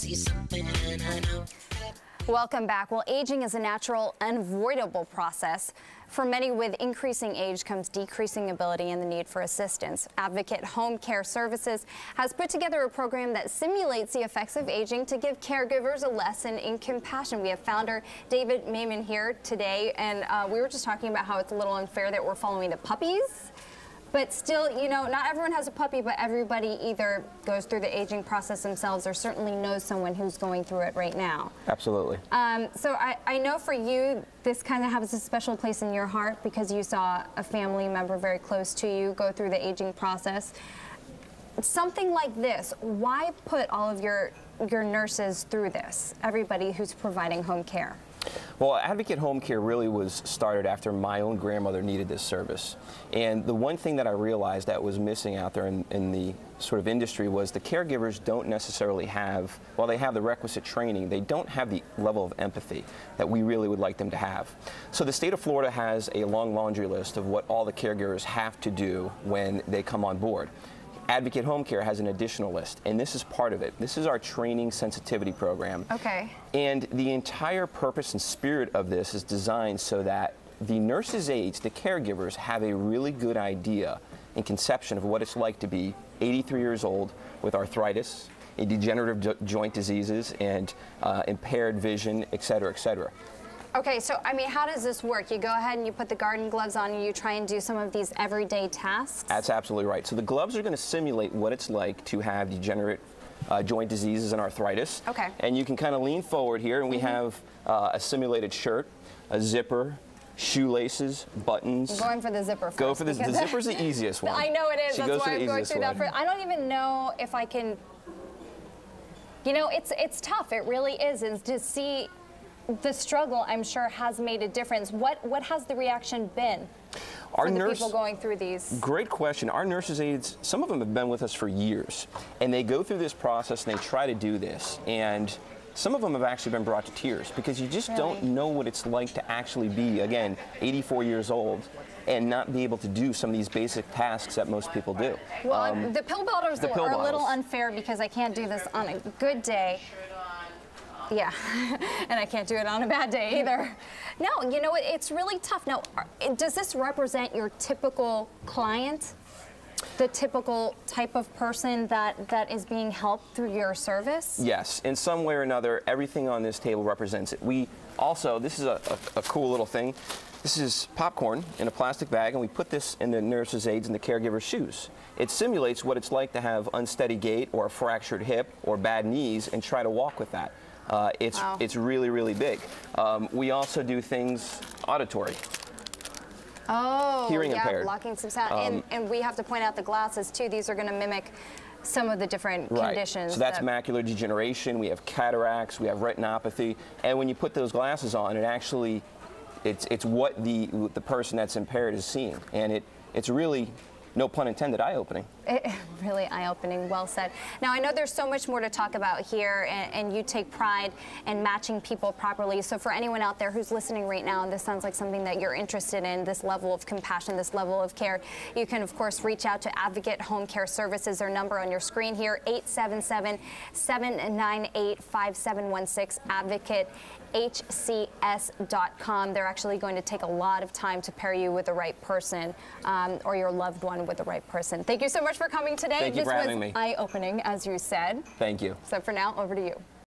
see something I know. Welcome back. Well, aging is a natural, unavoidable process. For many with increasing age comes decreasing ability and the need for assistance. Advocate Home Care Services has put together a program that simulates the effects of aging to give caregivers a lesson in compassion. We have founder David Maymon here today, and we were just talking about how it's a little unfair that we're following the puppies. But still, you know, not everyone has a puppy, but everybody either goes through the aging process themselves or certainly knows someone who's going through it right now. Absolutely. So I know for you, this kind of has a special place in your heart because you saw a family member very close to you go through the aging process. Something like this, why put all of your nurses through this, everybody who's providing home care? Well, Advocate Home Care really was started after my own grandmother needed this service. And the one thing that I realized that was missing out there in the sort of industry was the caregivers don't necessarily have, while they have the requisite training, they don't have the level of empathy that we really would like them to have. So the state of Florida has a long laundry list of what all the caregivers have to do when they come on board. Advocate Home Care has an additional list, and this is part of it. This is our training sensitivity program. Okay. And the entire purpose and spirit of this is designed so that the nurses' aides, the caregivers, have a really good idea and conception of what it's like to be 83 years old with arthritis, degenerative joint diseases, and impaired vision, et cetera, et cetera. Okay, so I mean, how does this work? You go ahead and you put the garden gloves on and you try and do some of these everyday tasks? That's absolutely right. So the gloves are going to simulate what it's like to have degenerate joint diseases and arthritis. Okay. And you can kind of lean forward here, and we have a simulated shirt, a zipper, shoelaces, buttons. I'm going for the zipper first. Go for the zipper's the easiest one. I know it is. She That's why I'm going through that first. I don't even know if I can. You know, it's tough. It really is. And to see the struggle, I'm sure, has made a difference. What has the reaction been for the people going through these? Great question. Our nurses' aides, some of them have been with us for years, and they go through this process and they try to do this, and some of them have actually been brought to tears because you just don't know what it's like to actually be, again, 84 years old and not be able to do some of these basic tasks that most people do. Well, the pill bottles are a little unfair because I can't do this on a good day. Yeah, and I can't do it on a bad day either. No, you know, it's really tough. Now, does this represent your typical client? The typical type of person that is being helped through your service? Yes, in some way or another, everything on this table represents it. We also, this is a cool little thing. This is popcorn in a plastic bag, and we put this in the nurse's aides and the caregiver's shoes. It simulates what it's like to have unsteady gait or a fractured hip or bad knees and try to walk with that. It's really, really big. We also do things auditory. Oh, hearing impaired. Blocking some sound. And we have to point out the glasses, too. These are going to mimic some of the different conditions. So that's macular degeneration. We have cataracts. We have retinopathy. And when you put those glasses on, it actually, it's what the person that's impaired is seeing. And it's really, no pun intended, eye-opening. Really eye-opening. Well said. Now, I know there's so much more to talk about here, and you take pride in matching people properly. So for anyone out there who's listening right now, and this sounds like something that you're interested in, this level of compassion, this level of care, you can, of course, reach out to Advocate Home Care Services. Their number on your screen here, 877-798-5716, AdvocateHCS.com. They're actually going to take a lot of time to pair you with the right person or your loved one with the right person. Thank you so much for coming today. Thank you for having me. Eye-opening, as you said. Thank you. So for now, over to you.